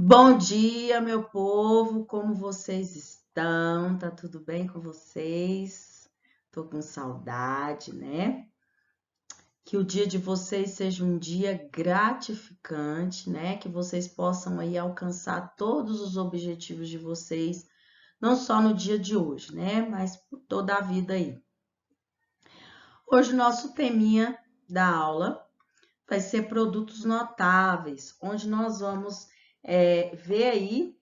Bom dia, meu povo, como vocês estão? Tá tudo bem com vocês? Tô com saudade, né? Que o dia de vocês seja um dia gratificante, né? Que vocês possam aí alcançar todos os objetivos de vocês, não só no dia de hoje, né? Mas por toda a vida aí. Hoje o nosso teminha da aula vai ser produtos notáveis, onde nós vamos ver aí,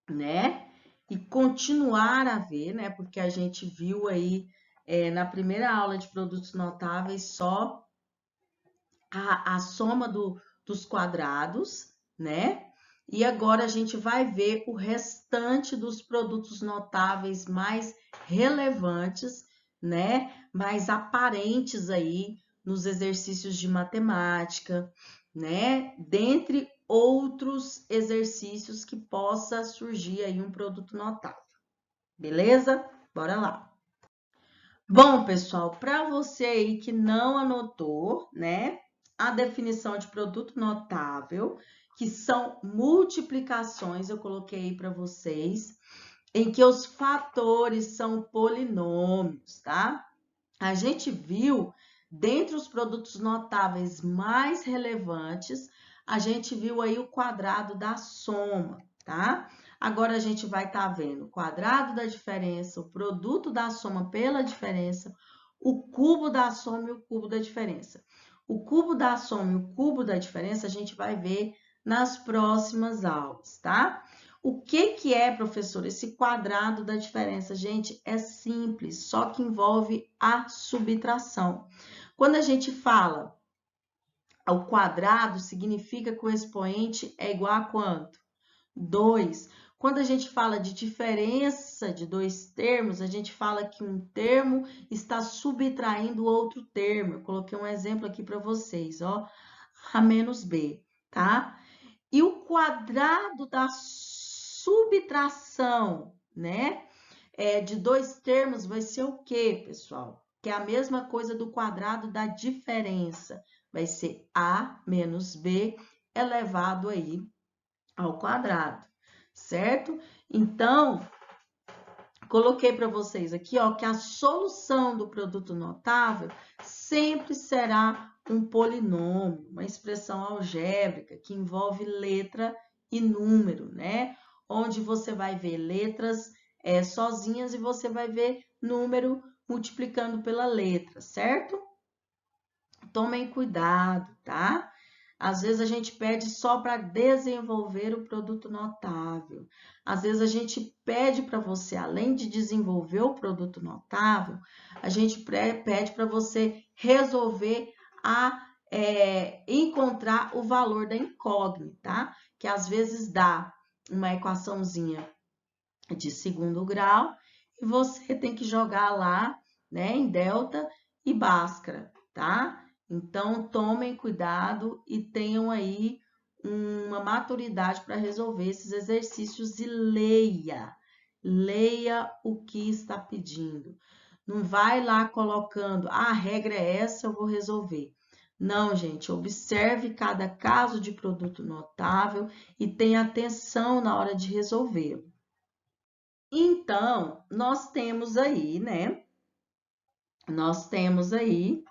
né? E continuar a ver, né? Porque a gente viu aí na primeira aula de produtos notáveis só a soma dos quadrados, né? E agora a gente vai ver o restante dos produtos notáveis mais relevantes, né? Mais aparentes aí nos exercícios de matemática, né? Dentre outros exercícios que possa surgir aí um produto notável. Beleza? Bora lá. Bom, pessoal, para você aí que não anotou, né, a definição de produto notável, que são multiplicações, eu coloquei aí para vocês, em que os fatores são polinômios, tá? A gente viu, dentre os produtos notáveis mais relevantes, a gente viu aí o quadrado da soma, tá? Agora a gente vai estar vendo o quadrado da diferença, o produto da soma pela diferença, o cubo da soma e o cubo da diferença. O cubo da soma e o cubo da diferença a gente vai ver nas próximas aulas, tá? O que é, professor, esse quadrado da diferença? Gente, é simples, só que envolve a subtração. Quando a gente fala ao quadrado, significa que o expoente é igual a quanto? 2. Quando a gente fala de diferença de dois termos, a gente fala que um termo está subtraindo o outro termo. Eu coloquei um exemplo aqui para vocês, ó, A menos B, tá? E o quadrado da subtração, né? De dois termos vai ser o quê, pessoal? Que é a mesma coisa do quadrado da diferença. Vai ser A menos B elevado aí ao quadrado, certo? Então, coloquei para vocês aqui, ó, que a solução do produto notável sempre será um polinômio, uma expressão algébrica que envolve letra e número, né? Onde você vai ver letras sozinhas e você vai ver número multiplicando pela letra, certo? Tomem cuidado, tá? Às vezes a gente pede só para desenvolver o produto notável. Às vezes a gente pede para você, além de desenvolver o produto notável, a gente pede para você resolver encontrar o valor da incógnita, tá? Que às vezes dá uma equaçãozinha de segundo grau e você tem que jogar lá, né, em delta e Bhaskara, tá? Então, tomem cuidado e tenham aí uma maturidade para resolver esses exercícios e leia. Leia o que está pedindo. Não vai lá colocando, a regra é essa, eu vou resolver. Não, gente, observe cada caso de produto notável e tenha atenção na hora de resolvê-lo. Então, nós temos aí, né? Nós temos aí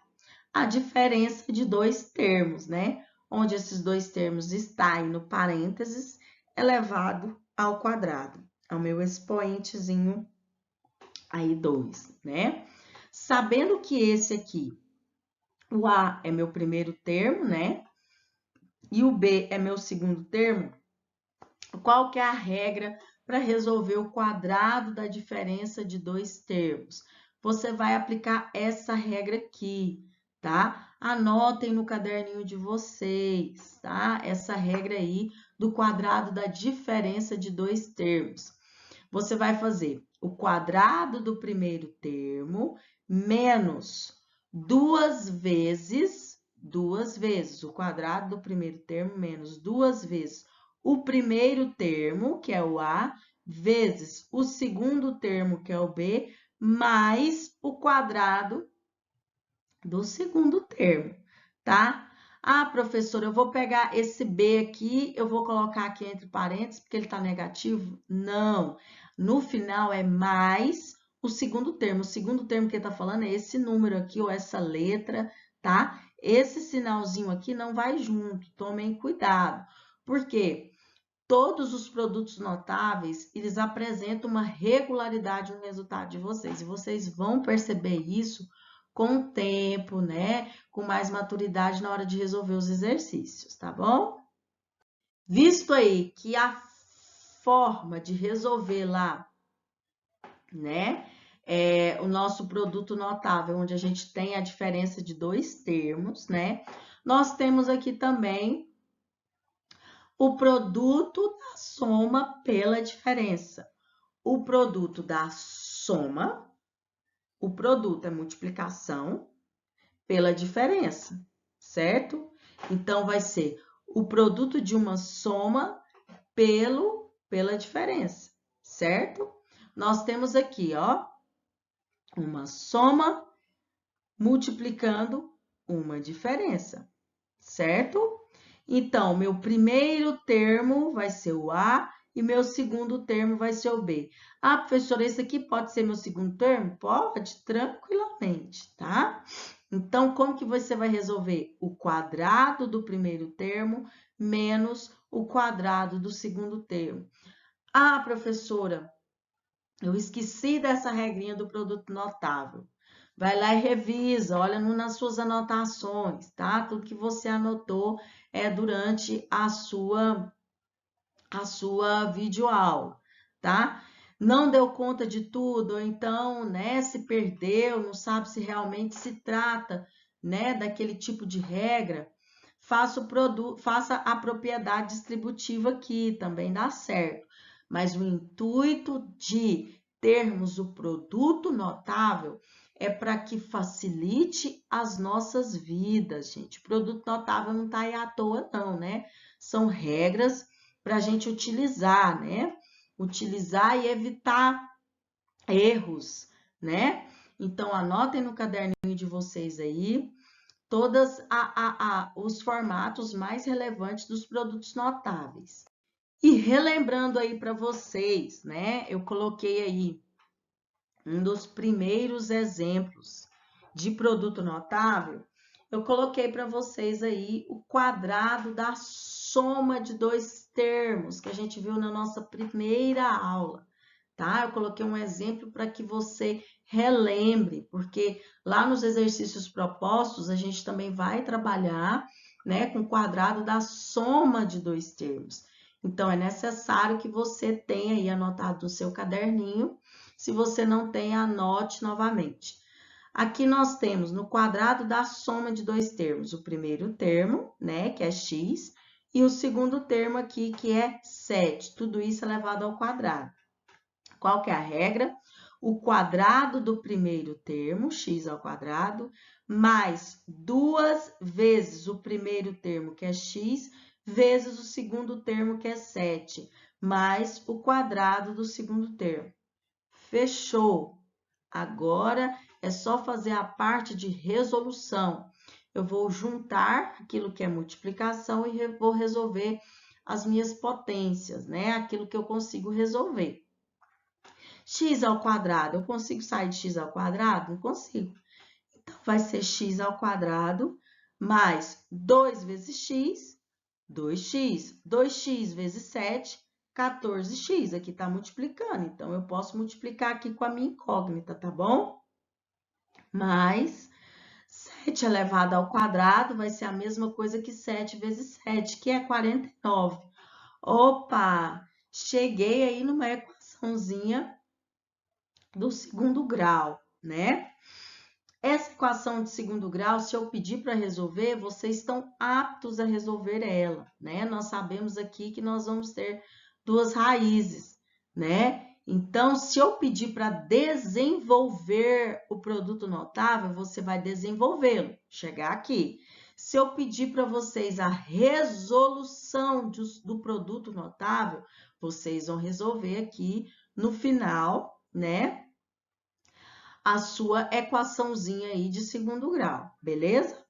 a diferença de dois termos, né? Onde esses dois termos estão no parênteses elevado ao quadrado. É o meu expoentezinho aí 2, né? Sabendo que esse aqui, o A é meu primeiro termo, né? E o B é meu segundo termo, qual que é a regra para resolver o quadrado da diferença de dois termos? Você vai aplicar essa regra aqui, tá? Anotem no caderninho de vocês, tá? Essa regra aí do quadrado da diferença de dois termos. Você vai fazer o quadrado do primeiro termo menos duas vezes o quadrado do primeiro termo menos duas vezes o primeiro termo, que é o A, vezes o segundo termo, que é o B, mais o quadrado do segundo termo, tá? Ah, professora, eu vou pegar esse B aqui, eu vou colocar aqui entre parênteses, porque ele está negativo? Não. No final é mais o segundo termo. O segundo termo que ele está falando é esse número aqui, ou essa letra, tá? Esse sinalzinho aqui não vai junto, tomem cuidado. Por quê? Todos os produtos notáveis, eles apresentam uma regularidade no resultado de vocês. E vocês vão perceber isso com o tempo, né? Com mais maturidade na hora de resolver os exercícios, tá bom? Visto aí que a forma de resolver lá, né? O nosso produto notável, onde a gente tem a diferença de dois termos, né? Nós temos aqui também o produto da soma pela diferença. O produto da soma, o produto é multiplicação pela diferença, certo? Então, vai ser o produto de uma soma pela diferença, certo? Nós temos aqui, ó, uma soma multiplicando uma diferença, certo? Então, meu primeiro termo vai ser o A e meu segundo termo vai ser o B. Ah, professora, esse aqui pode ser meu segundo termo? Pode, tranquilamente, tá? Então, como que você vai resolver? O quadrado do primeiro termo menos o quadrado do segundo termo. Ah, professora, eu esqueci dessa regrinha do produto notável. Vai lá e revisa, olha nas suas anotações, tá? Tudo que você anotou durante a sua videoaula, tá? Não deu conta de tudo, ou então, né, se perdeu, não sabe se realmente se trata, né, daquele tipo de regra, faça a propriedade distributiva aqui, também dá certo. Mas o intuito de termos o produto notável é para que facilite as nossas vidas, gente. O produto notável não está aí à toa, não, né? São regras para a gente utilizar, né? Utilizar e evitar erros, né? Então, anotem no caderninho de vocês aí todos os formatos mais relevantes dos produtos notáveis. E relembrando aí para vocês, né? Eu coloquei aí um dos primeiros exemplos de produto notável. Eu coloquei para vocês aí o quadrado da soma de dois termos que a gente viu na nossa primeira aula, tá? Eu coloquei um exemplo para que você relembre, porque lá nos exercícios propostos a gente também vai trabalhar, né, com o quadrado da soma de dois termos. Então, é necessário que você tenha aí anotado no seu caderninho. Se você não tem, anote novamente. Aqui nós temos no quadrado da soma de dois termos, o primeiro termo, né, que é x, e o segundo termo aqui, que é 7. Tudo isso elevado ao quadrado. Qual que é a regra? O quadrado do primeiro termo, x ao quadrado, mais 2 vezes o primeiro termo, que é x, vezes o segundo termo, que é 7, mais o quadrado do segundo termo. Fechou! Agora é só fazer a parte de resolução. Eu vou juntar aquilo que é multiplicação e vou resolver as minhas potências, né? Aquilo que eu consigo resolver. X ao quadrado, eu consigo sair de x ao quadrado? Não consigo. Então, vai ser x ao quadrado mais 2 vezes x, 2x. 2x vezes 7, 14x. Aqui está multiplicando, então eu posso multiplicar aqui com a minha incógnita, tá bom? Mais 7 elevado ao quadrado vai ser a mesma coisa que 7 vezes 7, que é 49. Opa! Cheguei aí numa equaçãozinha do segundo grau, né? Essa equação de segundo grau, se eu pedir para resolver, vocês estão aptos a resolver ela, né? Nós sabemos aqui que nós vamos ter duas raízes, né? Então, se eu pedir para desenvolver o produto notável, você vai desenvolvê-lo, chegar aqui. Se eu pedir para vocês a resolução do produto notável, vocês vão resolver aqui no final, né? A sua equaçãozinha aí de segundo grau, beleza?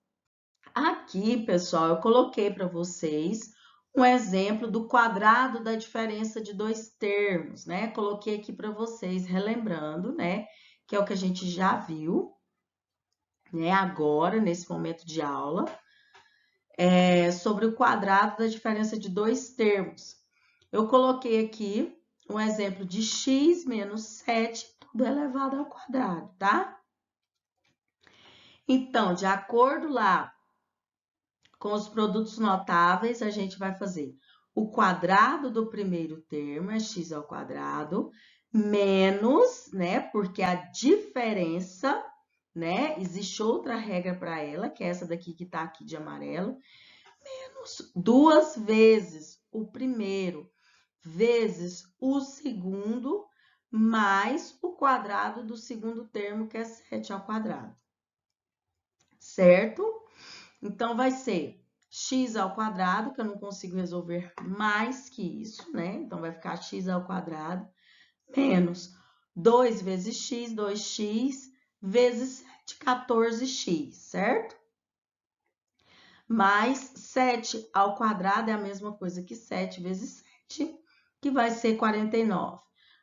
Aqui, pessoal, eu coloquei para vocês um exemplo do quadrado da diferença de dois termos, né? Coloquei aqui para vocês, relembrando, né? Que é o que a gente já viu, né? Agora, nesse momento de aula, sobre o quadrado da diferença de dois termos. Eu coloquei aqui um exemplo de x menos 7, tudo elevado ao quadrado, tá? Então, de acordo lá com os produtos notáveis, a gente vai fazer o quadrado do primeiro termo, é x ao quadrado, menos, né? Porque a diferença, né? Existe outra regra para ela, que é essa daqui que tá aqui de amarelo, menos 2 vezes o primeiro vezes o segundo, mais o quadrado do segundo termo, que é 7 ao quadrado. Certo? Então, vai ser x ao quadrado, que eu não consigo resolver mais que isso, né? Então, vai ficar x ao quadrado, menos 2 vezes x, 2x, vezes 7, 14x, certo? Mais 7 ao quadrado é a mesma coisa que 7 vezes 7, que vai ser 49.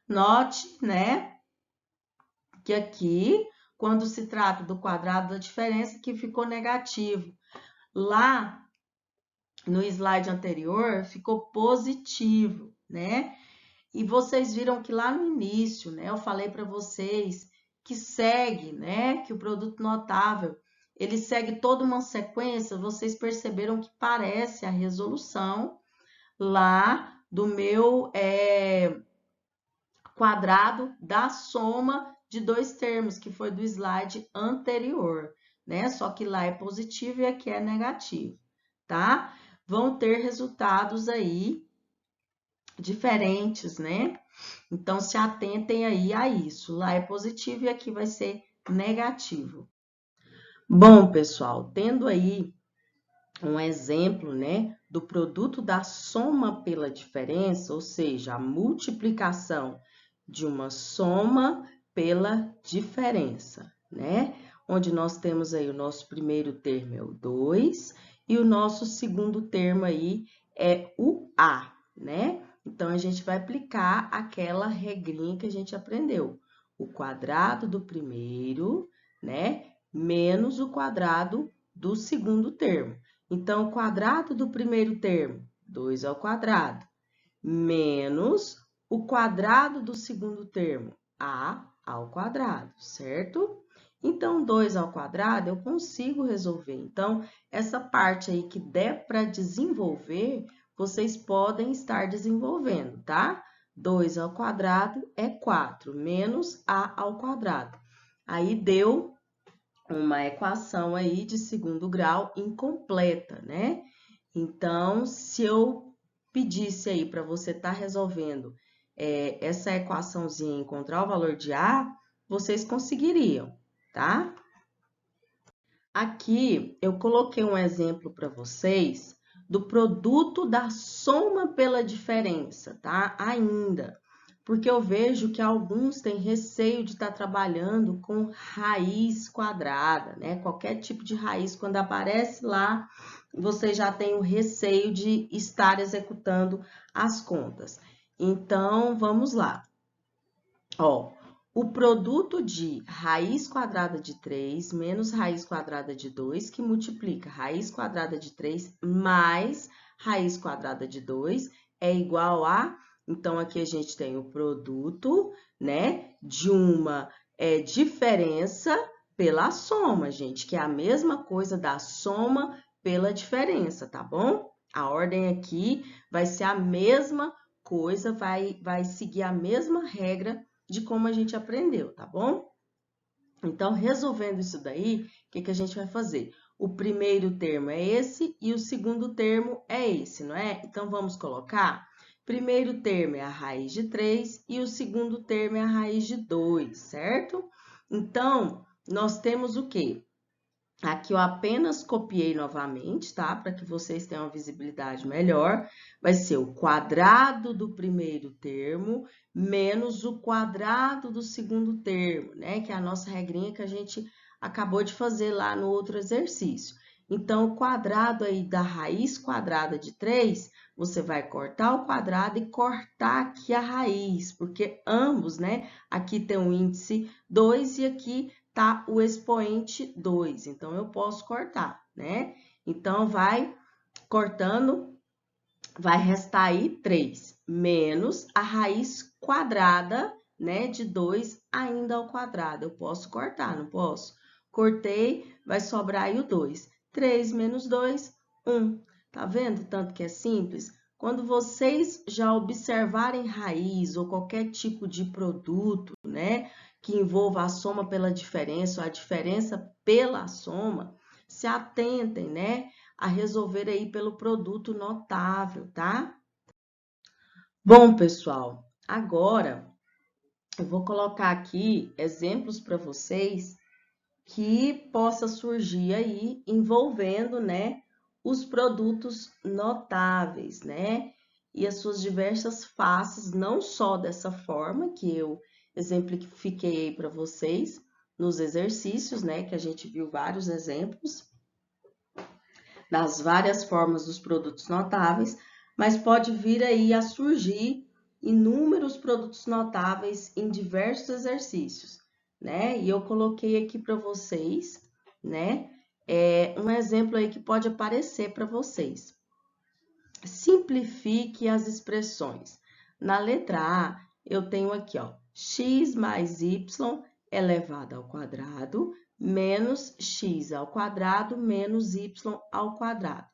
Note, né, que aqui, quando se trata do quadrado da diferença, que ficou negativo. Lá no slide anterior, ficou positivo, né? E vocês viram que lá no início, né, eu falei para vocês que segue, né, que o produto notável, ele segue toda uma sequência, vocês perceberam que parece a resolução lá do meu quadrado da soma de dois termos, que foi do slide anterior, né? Só que lá é positivo e aqui é negativo, tá? Vão ter resultados aí diferentes, né? Então, se atentem aí a isso. Lá é positivo e aqui vai ser negativo. Bom, pessoal, tendo aí um exemplo, né, do produto da soma pela diferença, ou seja, a multiplicação de uma soma pela diferença, né? Onde nós temos aí o nosso primeiro termo é o 2 e o nosso segundo termo aí é o A, né? Então, a gente vai aplicar aquela regrinha que a gente aprendeu. O quadrado do primeiro, né, menos o quadrado do segundo termo. Então, o quadrado do primeiro termo, 2 ao quadrado, menos o quadrado do segundo termo, a ao quadrado, certo? Então, 2 ao quadrado eu consigo resolver. Então, essa parte aí que der para desenvolver, vocês podem estar desenvolvendo, tá? 2 ao quadrado é 4, menos a ao quadrado. Aí, deu uma equação aí de segundo grau incompleta, né? Então, se eu pedisse aí para você estar resolvendo essa equaçãozinha e encontrar o valor de A, vocês conseguiriam, tá? Aqui eu coloquei um exemplo para vocês do produto da soma pela diferença, tá? Ainda, porque eu vejo que alguns têm receio de estar trabalhando com raiz quadrada, né? Qualquer tipo de raiz, quando aparece lá, você já tem o receio de estar executando as contas. Então, vamos lá. Ó, o produto de raiz quadrada de 3 menos raiz quadrada de 2, que multiplica raiz quadrada de 3 mais raiz quadrada de 2, é igual a... Então, aqui a gente tem o produto, né, de uma diferença pela soma, gente, que é a mesma coisa da soma pela diferença, tá bom? A ordem aqui vai ser a mesma coisa, vai seguir a mesma regra de como a gente aprendeu, tá bom? Então, resolvendo isso daí, o que a gente vai fazer? O primeiro termo é esse e o segundo termo é esse, não é? Então, vamos colocar? Primeiro termo é a raiz de 3 e o segundo termo é a raiz de 2, certo? Então, nós temos o quê? Aqui eu apenas copiei novamente, tá? Para que vocês tenham uma visibilidade melhor. Vai ser o quadrado do primeiro termo menos o quadrado do segundo termo, né? Que é a nossa regrinha que a gente acabou de fazer lá no outro exercício. Então, o quadrado aí da raiz quadrada de 3, você vai cortar o quadrado e cortar aqui a raiz, porque ambos, né? Aqui tem o índice 2 e aqui tá o expoente 2. Então, eu posso cortar, né? Então, vai cortando, vai restar aí 3, menos a raiz quadrada, né, de 2 ainda ao quadrado. Eu posso cortar, não posso? Cortei, vai sobrar aí o 2. 3 menos 2, 1. Tá vendo tanto que é simples? Quando vocês já observarem raiz ou qualquer tipo de produto, né, que envolva a soma pela diferença ou a diferença pela soma, se atentem, né, a resolver aí pelo produto notável, tá? Bom, pessoal, agora eu vou colocar aqui exemplos para vocês que possa surgir aí envolvendo, né, os produtos notáveis, né? E as suas diversas faces, não só dessa forma que eu exemplifiquei para vocês nos exercícios, né, que a gente viu vários exemplos das várias formas dos produtos notáveis, mas pode vir aí a surgir inúmeros produtos notáveis em diversos exercícios, né? E eu coloquei aqui para vocês, né? Um exemplo aí que pode aparecer para vocês. Simplifique as expressões. Na letra A, eu tenho aqui, ó, x mais y elevado ao quadrado menos x ao quadrado menos y ao quadrado.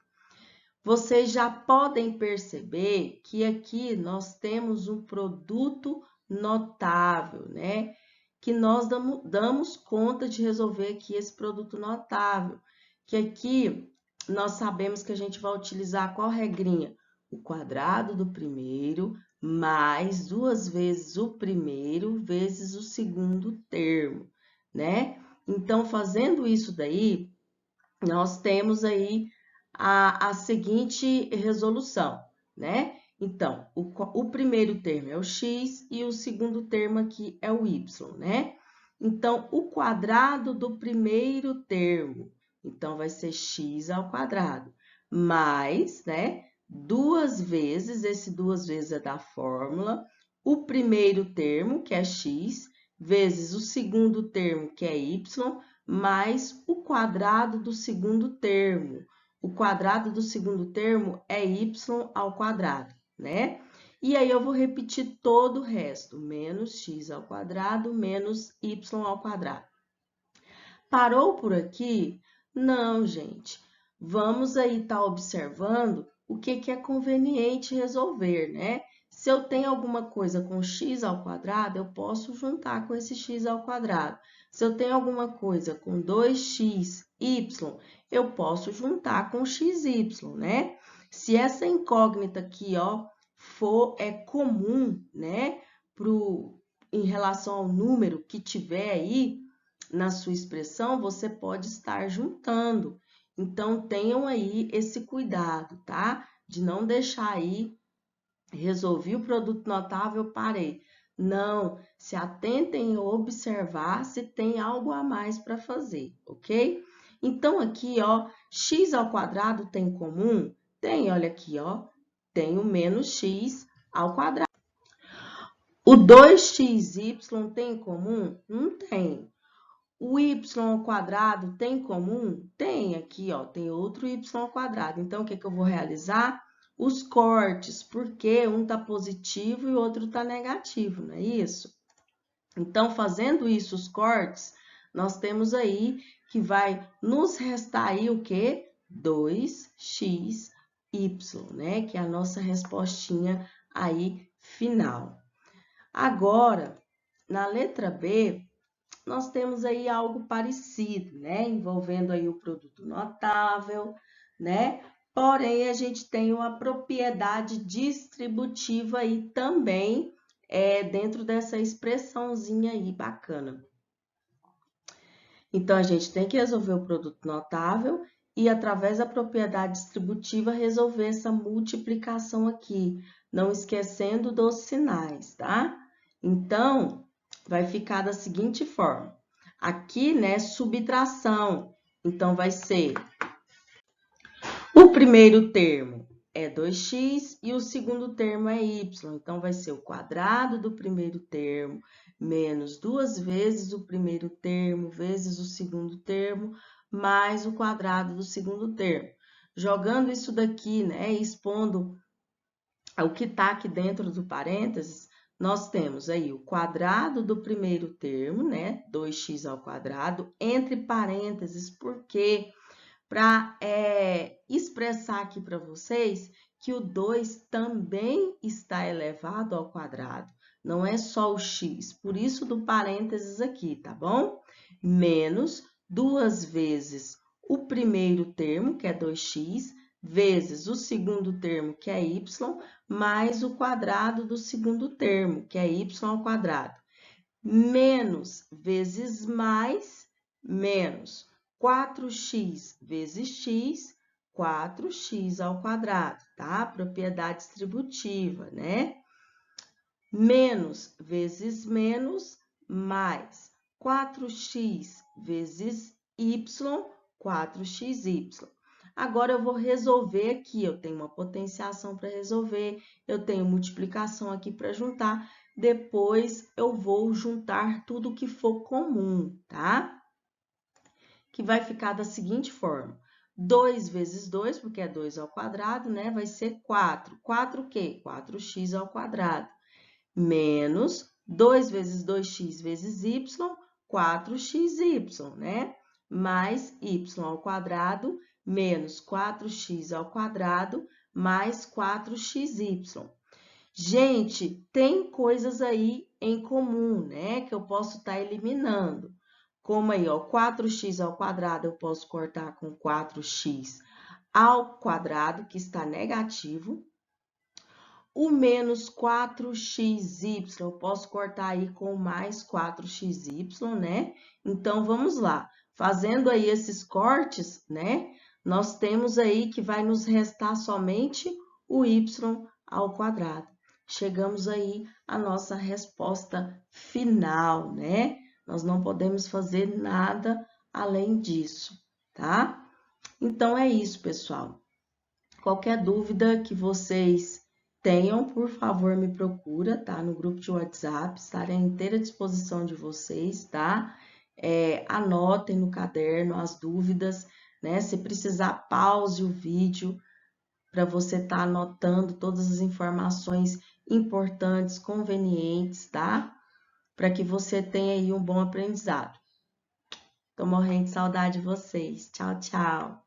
Vocês já podem perceber que aqui nós temos um produto notável, né? Que nós damos conta de resolver aqui esse produto notável. Que aqui nós sabemos que a gente vai utilizar qual regrinha? O quadrado do primeiro mais 2 vezes o primeiro vezes o segundo termo, né? Então, fazendo isso daí, nós temos aí a seguinte resolução, né? Então, o primeiro termo é o x e o segundo termo aqui é o y, né? Então, o quadrado do primeiro termo, então, vai ser x ao quadrado, mais, né? 2 vezes, esse 2 vezes é da fórmula, o primeiro termo, que é x, vezes o segundo termo, que é y, mais o quadrado do segundo termo. O quadrado do segundo termo é y ao quadrado, né? E aí eu vou repetir todo o resto, menos x ao quadrado menos y ao quadrado. Parou por aqui? Não, gente. Vamos aí estar observando o que é conveniente resolver, né? Se eu tenho alguma coisa com x ao quadrado, eu posso juntar com esse x ao quadrado. Se eu tenho alguma coisa com 2x, y, eu posso juntar com xy, né? Se essa incógnita aqui, ó, é comum, né, em relação ao número que tiver aí na sua expressão, você pode estar juntando. Então, tenham aí esse cuidado, tá? De não deixar aí, resolvi o produto notável, parei. Não, se atentem a observar se tem algo a mais para fazer, ok? Então, aqui, ó, x ao quadrado tem em comum? Tem, olha aqui, ó, tem o menos x ao quadrado. O 2xy tem em comum? Não tem. O y ao quadrado tem em comum? Tem aqui, ó, tem outro y ao quadrado. Então, o que que eu vou realizar? Os cortes, porque um está positivo e o outro está negativo, não é isso? Então, fazendo isso, os cortes, nós temos aí que vai nos restar aí o quê? 2xy, né? Que é a nossa respostinha aí final. Agora, na letra B, nós temos aí algo parecido, né? Envolvendo aí o produto notável, né? Porém, a gente tem uma propriedade distributiva aí também dentro dessa expressãozinha aí bacana. Então, a gente tem que resolver o produto notável e, através da propriedade distributiva, resolver essa multiplicação aqui, não esquecendo dos sinais, tá? Então, vai ficar da seguinte forma. Aqui, né, subtração. Então, vai ser primeiro termo é 2x e o segundo termo é y. Então, vai ser o quadrado do primeiro termo menos 2 vezes o primeiro termo vezes o segundo termo mais o quadrado do segundo termo. Jogando isso daqui, né, expondo o que está aqui dentro do parênteses, nós temos aí o quadrado do primeiro termo, né, 2x ao quadrado, entre parênteses, porque para expressar aqui para vocês que o 2 também está elevado ao quadrado, não é só o x, por isso do parênteses aqui, tá bom? Menos 2 vezes o primeiro termo, que é 2x, vezes o segundo termo, que é y, mais o quadrado do segundo termo, que é y ao quadrado. Menos vezes mais, menos 4x vezes x, 4x ao quadrado, tá? Propriedade distributiva, né? Menos vezes menos, mais 4x vezes y, 4xy. Agora, eu vou resolver aqui, eu tenho uma potenciação para resolver, eu tenho multiplicação aqui para juntar, depois eu vou juntar tudo que for comum, tá? Que vai ficar da seguinte forma. 2 vezes 2, porque é 2 ao quadrado, né? Vai ser 4. 4 o quê? 4x ao quadrado. Menos 2 vezes 2x vezes y, 4xy, né? Mais y ao quadrado, menos 4x ao quadrado, mais 4xy. Gente, tem coisas aí em comum, né? Que eu posso estar eliminando. Como aí, ó, 4x ao quadrado eu posso cortar com 4x ao quadrado, que está negativo. O menos 4xy, eu posso cortar aí com mais 4xy, né? Então, vamos lá. Fazendo aí esses cortes, né? Nós temos aí que vai nos restar somente o y ao quadrado. Chegamos aí à nossa resposta final, né? Nós não podemos fazer nada além disso, tá? Então, é isso, pessoal. Qualquer dúvida que vocês tenham, por favor, me procura, tá? No grupo de WhatsApp, estarei à inteira disposição de vocês, tá? Anotem no caderno as dúvidas, né? Se precisar, pause o vídeo para você estar anotando todas as informações importantes, convenientes, tá? Para que você tenha aí um bom aprendizado. Tô morrendo de saudade de vocês. Tchau, tchau!